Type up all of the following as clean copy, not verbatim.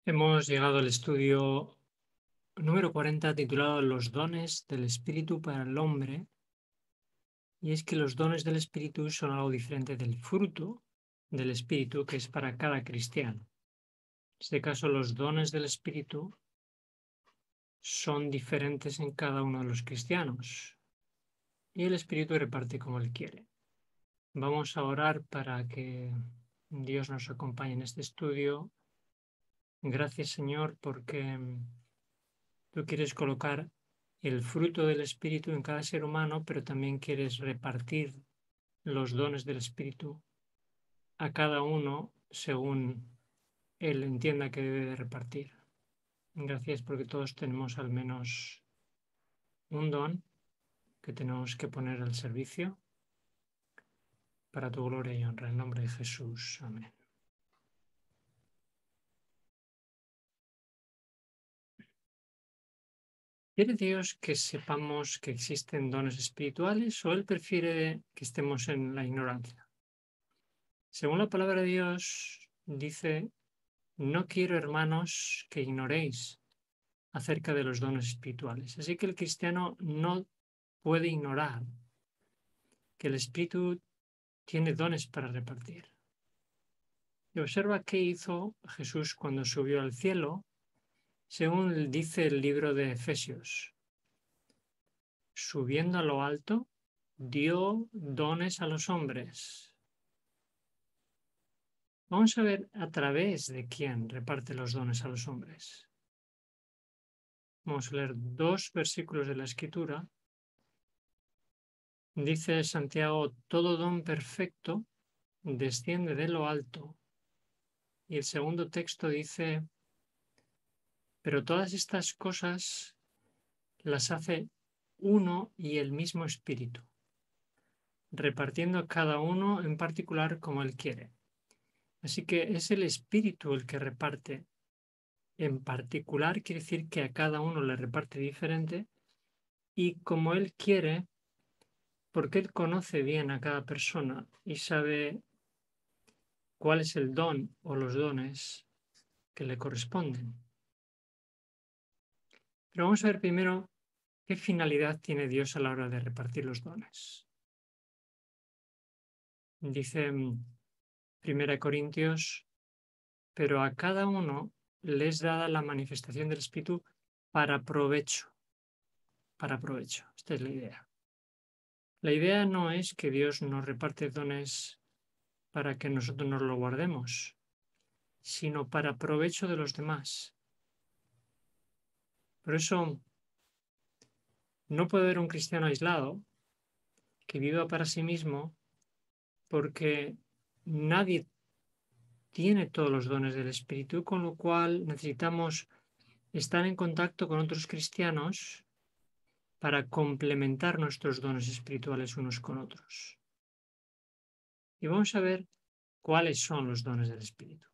Hemos llegado al estudio número 40 titulado Los dones del Espíritu para el hombre. Y es que los dones del Espíritu son algo diferente del fruto del Espíritu que es para cada cristiano. En este caso, los dones del Espíritu son diferentes en cada uno de los cristianos. Y el Espíritu reparte como Él quiere. Vamos a orar para que Dios nos acompañe en este estudio. Gracias, Señor, porque tú quieres colocar el fruto del Espíritu en cada ser humano, pero también quieres repartir los dones del Espíritu a cada uno según Él entienda que debe de repartir. Gracias porque todos tenemos al menos un don que tenemos que poner al servicio para tu gloria y honra. En nombre de Jesús. Amén. ¿Quiere Dios que sepamos que existen dones espirituales o Él prefiere que estemos en la ignorancia? Según la palabra de Dios, dice: no quiero, hermanos, que ignoréis acerca de los dones espirituales. Así que el cristiano no puede ignorar que el Espíritu tiene dones para repartir. Y observa qué hizo Jesús cuando subió al cielo, según dice el libro de Efesios. Subiendo a lo alto, dio dones a los hombres. Vamos a ver a través de quién reparte los dones a los hombres. Vamos a leer 2 versículos de la Escritura. Dice Santiago: todo don perfecto desciende de lo alto. Y el segundo texto dice: pero todas estas cosas las hace uno y el mismo Espíritu, repartiendo a cada uno en particular como Él quiere. Así que es el Espíritu el que reparte. En particular quiere decir que a cada uno le reparte diferente y como Él quiere, porque Él conoce bien a cada persona y sabe cuál es el don o los dones que le corresponden. Pero vamos a ver primero qué finalidad tiene Dios a la hora de repartir los dones. Dice 1 Corintios: pero a cada uno le es dada la manifestación del Espíritu para provecho. Para provecho. Esta es la idea. La idea no es que Dios nos reparte dones para que nosotros nos lo guardemos, sino para provecho de los demás. Por eso no puede haber un cristiano aislado que viva para sí mismo, porque nadie tiene todos los dones del Espíritu, con lo cual necesitamos estar en contacto con otros cristianos para complementar nuestros dones espirituales unos con otros. Y vamos a ver cuáles son los dones del Espíritu.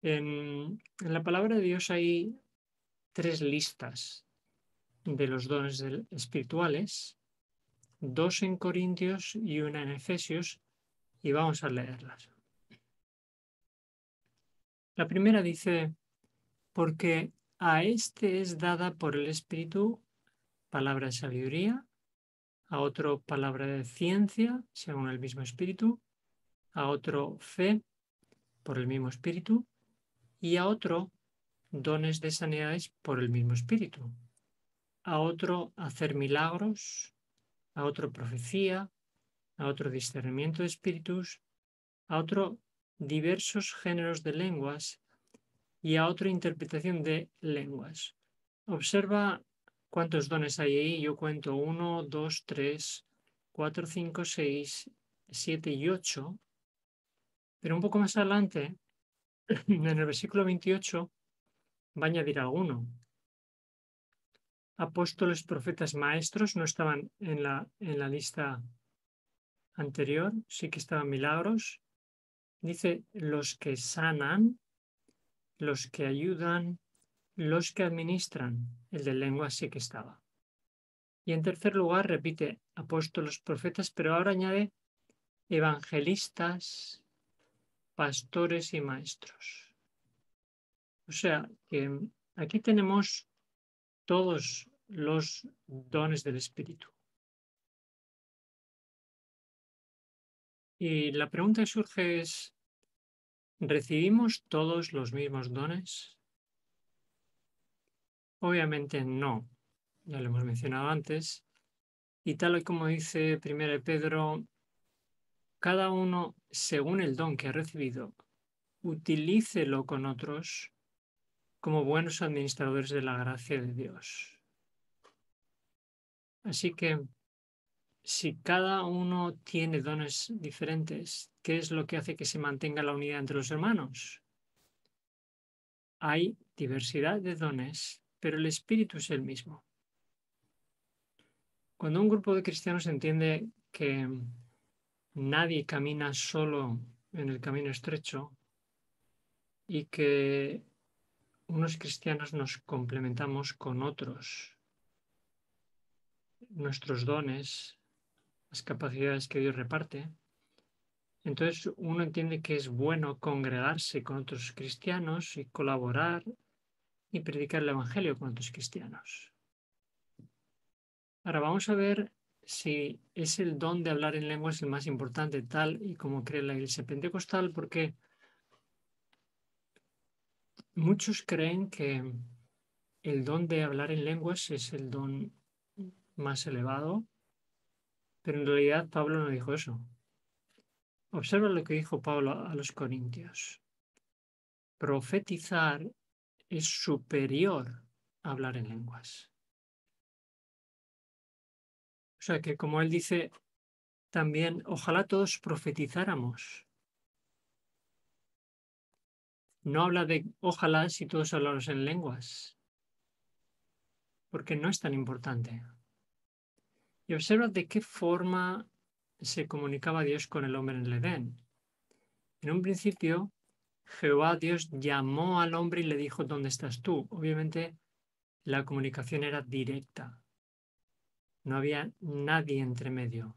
En la palabra de Dios hay 3 listas de los dones espirituales, 2 en Corintios y 1 en Efesios, y vamos a leerlas. La primera dice: porque a este es dada por el Espíritu palabra de sabiduría, a otro palabra de ciencia, según el mismo Espíritu, a otro fe, por el mismo Espíritu, y a otro dones de sanidades por el mismo Espíritu, a otro hacer milagros, a otro profecía, a otro discernimiento de espíritus, a otro diversos géneros de lenguas y a otro interpretación de lenguas. Observa cuántos dones hay ahí. Yo cuento 1, 2, 3, 4, 5, 6, 7 y 8. Pero un poco más adelante, en el versículo 28, va a añadir alguno. Apóstoles, profetas, maestros no estaban en la lista anterior, sí que estaban milagros. Dice: los que sanan, los que ayudan, los que administran. El de lengua sí que estaba. Y en tercer lugar repite apóstoles, profetas, pero ahora añade evangelistas, pastores y maestros. O sea, que aquí tenemos todos los dones del Espíritu. Y la pregunta que surge es, ¿recibimos todos los mismos dones? Obviamente no, ya lo hemos mencionado antes. Y tal y como dice 1 Pedro, cada uno, según el don que ha recibido, utilícelo con otros como buenos administradores de la gracia de Dios. Así que si cada uno tiene dones diferentes, ¿qué es lo que hace que se mantenga la unidad entre los hermanos? Hay diversidad de dones, pero el espíritu es el mismo. Cuando un grupo de cristianos entiende que nadie camina solo en el camino estrecho y que unos cristianos nos complementamos con otros, nuestros dones, las capacidades que Dios reparte, entonces uno entiende que es bueno congregarse con otros cristianos y colaborar y predicar el Evangelio con otros cristianos. Ahora vamos a ver si es el don de hablar en lenguas el más importante, tal y como cree la Iglesia Pentecostal, porque muchos creen que el don de hablar en lenguas es el don más elevado, pero en realidad Pablo no dijo eso. Observa lo que dijo Pablo a los Corintios. Profetizar es superior a hablar en lenguas. O sea que, como él dice, también ojalá todos profetizáramos. No habla de ojalá si todos hablamos en lenguas, porque no es tan importante. Y observa de qué forma se comunicaba Dios con el hombre en el Edén. En un principio, Jehová Dios llamó al hombre y le dijo, ¿dónde estás tú? Obviamente, la comunicación era directa. No había nadie entre medio.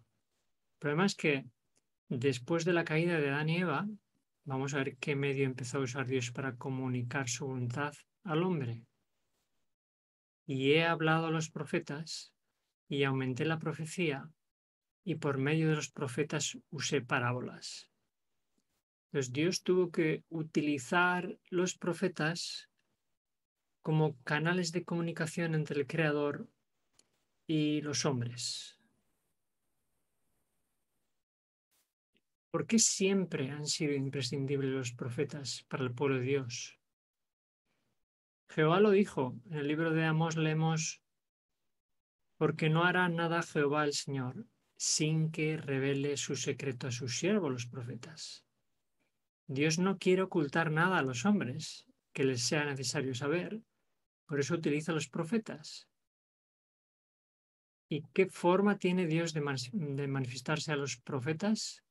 El problema es que después de la caída de Adán y Eva, vamos a ver qué medio empezó a usar Dios para comunicar su voluntad al hombre. Y he hablado a los profetas y aumenté la profecía y por medio de los profetas usé parábolas. Entonces Dios tuvo que utilizar los profetas como canales de comunicación entre el Creador y los hombres. ¿Por qué siempre han sido imprescindibles los profetas para el pueblo de Dios? Jehová lo dijo. En el libro de Amós leemos, porque no hará nada Jehová el Señor sin que revele su secreto a sus siervos, los profetas. Dios no quiere ocultar nada a los hombres que les sea necesario saber, por eso utiliza a los profetas. ¿Y qué forma tiene Dios de manifestarse a los profetas?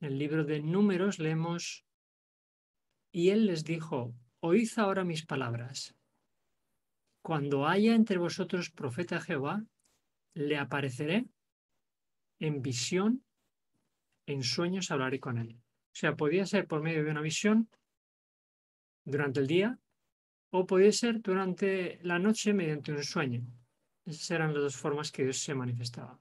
En el libro de Números leemos, y él les dijo, oíd ahora mis palabras. Cuando haya entre vosotros profeta Jehová, le apareceré en visión, en sueños hablaré con él. O sea, podía ser por medio de una visión durante el día o podía ser durante la noche mediante un sueño. Esas eran las dos formas que Dios se manifestaba.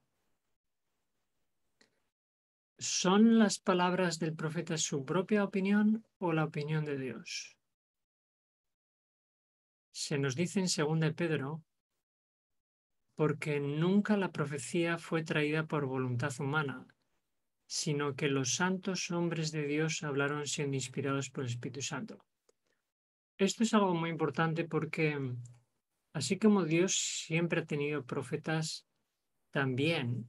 ¿Son las palabras del profeta su propia opinión o la opinión de Dios? Se nos dice en 2 Pedro, porque nunca la profecía fue traída por voluntad humana, sino que los santos hombres de Dios hablaron siendo inspirados por el Espíritu Santo. Esto es algo muy importante porque así como Dios siempre ha tenido profetas, también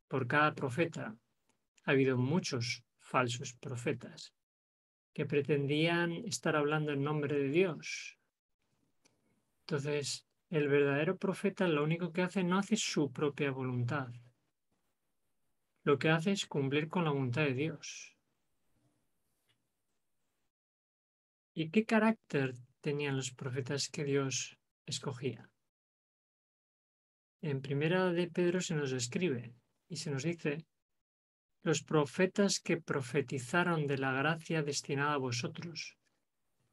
por cada profeta ha habido muchos falsos profetas que pretendían estar hablando en nombre de Dios. Entonces, el verdadero profeta lo único que hace no hace su propia voluntad. Lo que hace es cumplir con la voluntad de Dios. ¿Y qué carácter tenían los profetas que Dios escogía? En primera de Pedro se nos escribe y se nos dice, los profetas que profetizaron de la gracia destinada a vosotros,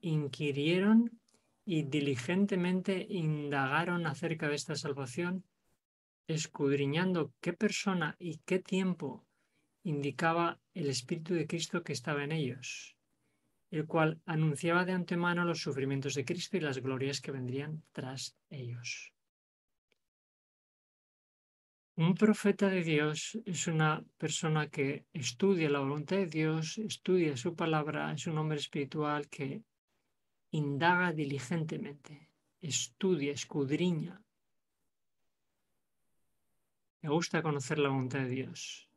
inquirieron y diligentemente indagaron acerca de esta salvación, escudriñando qué persona y qué tiempo indicaba el Espíritu de Cristo que estaba en ellos, el cual anunciaba de antemano los sufrimientos de Cristo y las glorias que vendrían tras ellos. Un profeta de Dios es una persona que estudia la voluntad de Dios, estudia su palabra, es un hombre espiritual que indaga diligentemente, estudia, escudriña. Le gusta conocer la voluntad de Dios.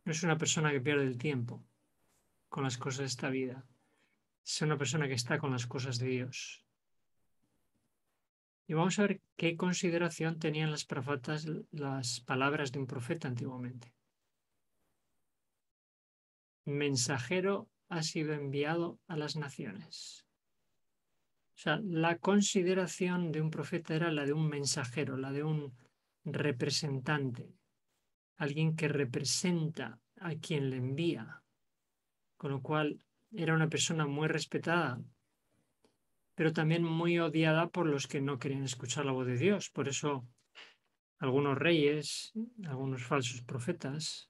No es una persona que pierde el tiempo con las cosas de esta vida. Es una persona que está con las cosas de Dios. Y vamos a ver qué consideración tenían las palabras de un profeta antiguamente. Mensajero ha sido enviado a las naciones. O sea, la consideración de un profeta era la de un mensajero, la de un representante, alguien que representa a quien le envía, con lo cual era una persona muy respetada, pero también muy odiada por los que no querían escuchar la voz de Dios. Por eso algunos reyes, algunos falsos profetas,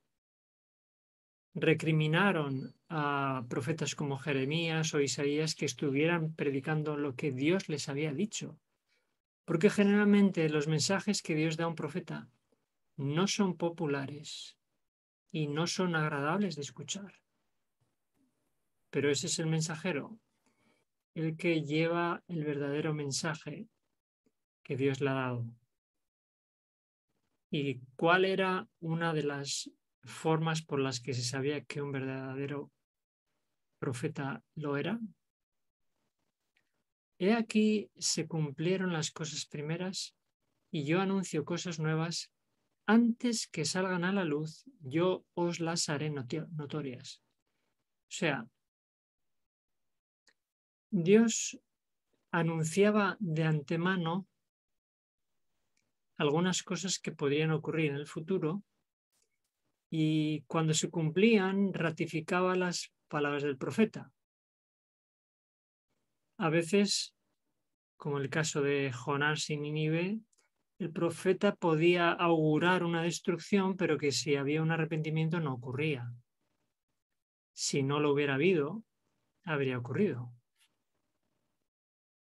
recriminaron a profetas como Jeremías o Isaías que estuvieran predicando lo que Dios les había dicho. Porque generalmente los mensajes que Dios da a un profeta no son populares y no son agradables de escuchar. Pero ese es el mensajero, el que lleva el verdadero mensaje que Dios le ha dado. ¿Y cuál era una de las formas por las que se sabía que un verdadero profeta lo era? He aquí se cumplieron las cosas primeras y yo anuncio cosas nuevas. Antes que salgan a la luz, yo os las haré notorias. O sea, Dios anunciaba de antemano algunas cosas que podrían ocurrir en el futuro y cuando se cumplían ratificaba las palabras del profeta. A veces, como el caso de Jonás y Nínive, el profeta podía augurar una destrucción, pero que si había un arrepentimiento no ocurría. Si no lo hubiera habido, habría ocurrido.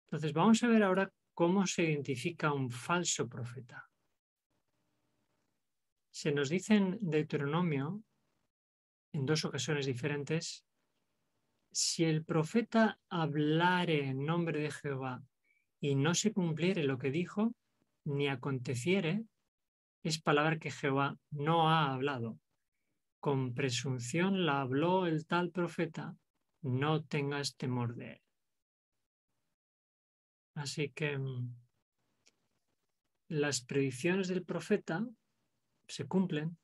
Entonces vamos a ver ahora cómo se identifica un falso profeta. Se nos dice en Deuteronomio, en dos ocasiones diferentes, si el profeta hablare en nombre de Jehová y no se cumpliere lo que dijo, ni aconteciere, es palabra que Jehová no ha hablado. Con presunción la habló el tal profeta, no tengas temor de él. Así que las predicciones del profeta se cumplen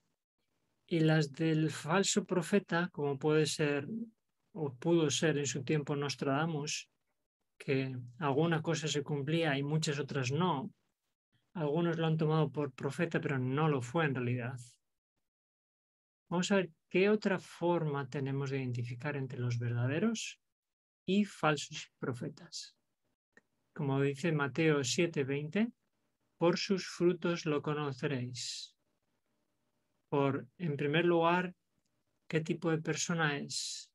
y las del falso profeta, como puede ser o pudo ser en su tiempo Nostradamus, que alguna cosa se cumplía y muchas otras no. Algunos lo han tomado por profeta, pero no lo fue en realidad. Vamos a ver qué otra forma tenemos de identificar entre los verdaderos y falsos profetas. Como dice Mateo 7:20, por sus frutos lo conoceréis. En primer lugar, ¿qué tipo de persona es?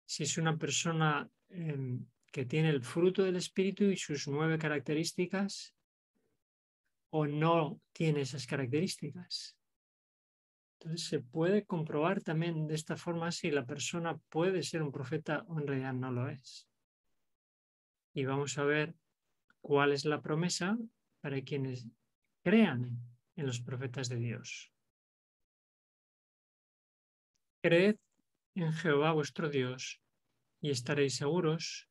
Si es una persona que tiene el fruto del Espíritu y sus 9 características, o no tiene esas características. Entonces se puede comprobar también de esta forma si la persona puede ser un profeta o en realidad no lo es. Y vamos a ver cuál es la promesa para quienes crean en los profetas de Dios. Creed en Jehová vuestro Dios y estaréis seguros.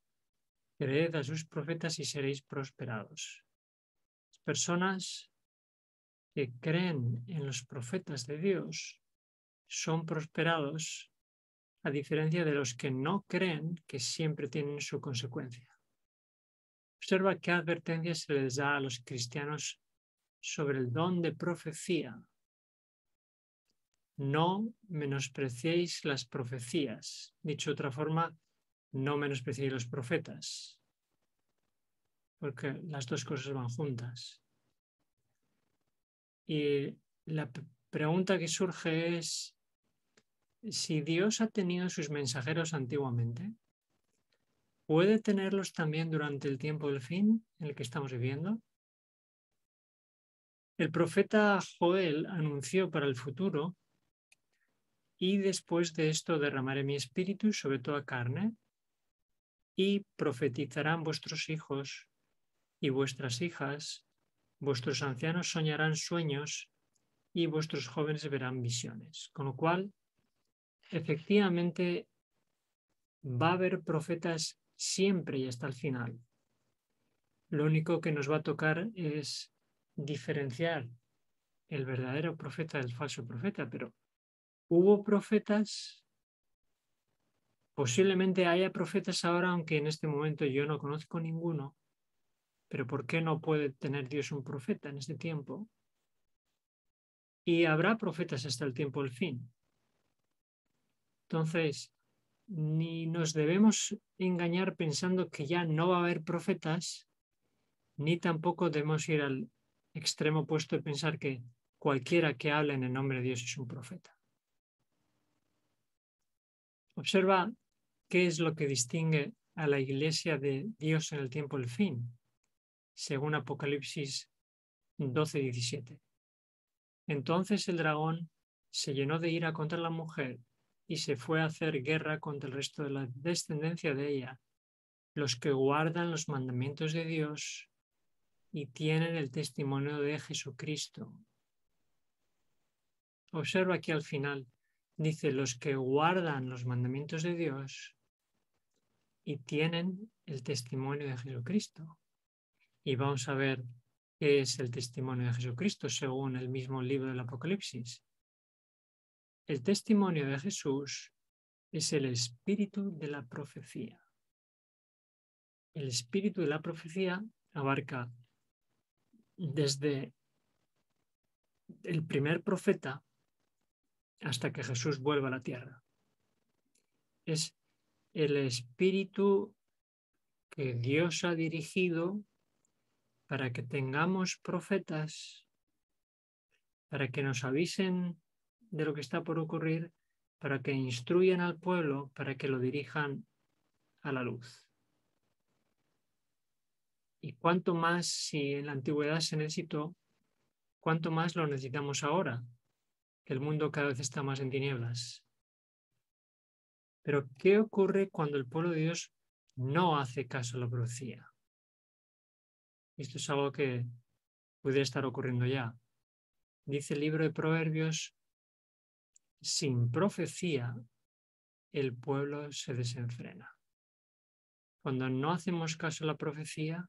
Creed a sus profetas y seréis prosperados. Las personas que creen en los profetas de Dios son prosperados, a diferencia de los que no creen, que siempre tienen su consecuencia. Observa qué advertencias se les da a los cristianos sobre el don de profecía. No menospreciéis las profecías. Dicho de otra forma, no menospreciéis los profetas, porque las dos cosas van juntas. Y la pregunta que surge es, si Dios ha tenido sus mensajeros antiguamente, ¿puede tenerlos también durante el tiempo del fin en el que estamos viviendo? El profeta Joel anunció para el futuro: y después de esto derramaré mi espíritu sobre toda carne, y profetizarán vuestros hijos y vuestras hijas, vuestros ancianos soñarán sueños y vuestros jóvenes verán visiones. Con lo cual, efectivamente, va a haber profetas siempre y hasta el final. Lo único que nos va a tocar es diferenciar el verdadero profeta del falso profeta, pero hubo profetas, posiblemente haya profetas ahora, aunque en este momento yo no conozco ninguno, pero ¿por qué no puede tener Dios un profeta en este tiempo? Y habrá profetas hasta el tiempo del fin. Entonces, ni nos debemos engañar pensando que ya no va a haber profetas, ni tampoco debemos ir al extremo opuesto de pensar que cualquiera que hable en el nombre de Dios es un profeta. Observa qué es lo que distingue a la iglesia de Dios en el tiempo del fin, según Apocalipsis 12:17. Entonces el dragón se llenó de ira contra la mujer y se fue a hacer guerra contra el resto de la descendencia de ella, los que guardan los mandamientos de Dios y tienen el testimonio de Jesucristo. Observa aquí al final, dice los que guardan los mandamientos de Dios y tienen el testimonio de Jesucristo. Y vamos a ver qué es el testimonio de Jesucristo según el mismo libro del Apocalipsis. El testimonio de Jesús es el espíritu de la profecía. El espíritu de la profecía abarca desde el primer profeta hasta que Jesús vuelva a la tierra. Es el espíritu que Dios ha dirigido para que tengamos profetas, para que nos avisen de lo que está por ocurrir, para que instruyan al pueblo, para que lo dirijan a la luz. Y cuánto más, si en la antigüedad se necesitó, cuánto más lo necesitamos ahora, que el mundo cada vez está más en tinieblas. Pero ¿qué ocurre cuando el pueblo de Dios no hace caso a la profecía? Esto es algo que puede estar ocurriendo ya. Dice el libro de Proverbios: sin profecía el pueblo se desenfrena. Cuando no hacemos caso a la profecía,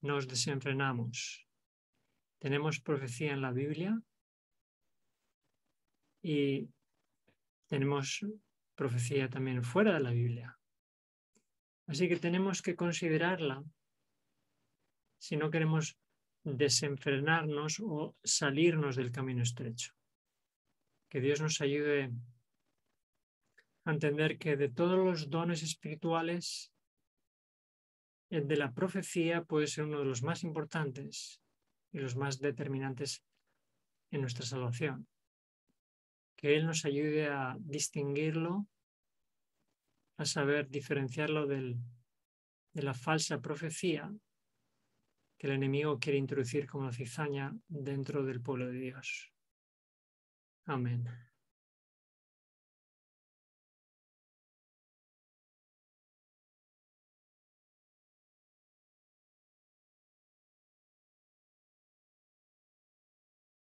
nos desenfrenamos. Tenemos profecía en la Biblia y tenemos profecía también fuera de la Biblia. Así que tenemos que considerarla si no queremos desenfrenarnos o salirnos del camino estrecho. Que Dios nos ayude a entender que de todos los dones espirituales, el de la profecía puede ser uno de los más importantes y los más determinantes en nuestra salvación. Que Él nos ayude a distinguirlo, a saber diferenciarlo de la falsa profecía que el enemigo quiere introducir como la cizaña dentro del pueblo de Dios. Amén.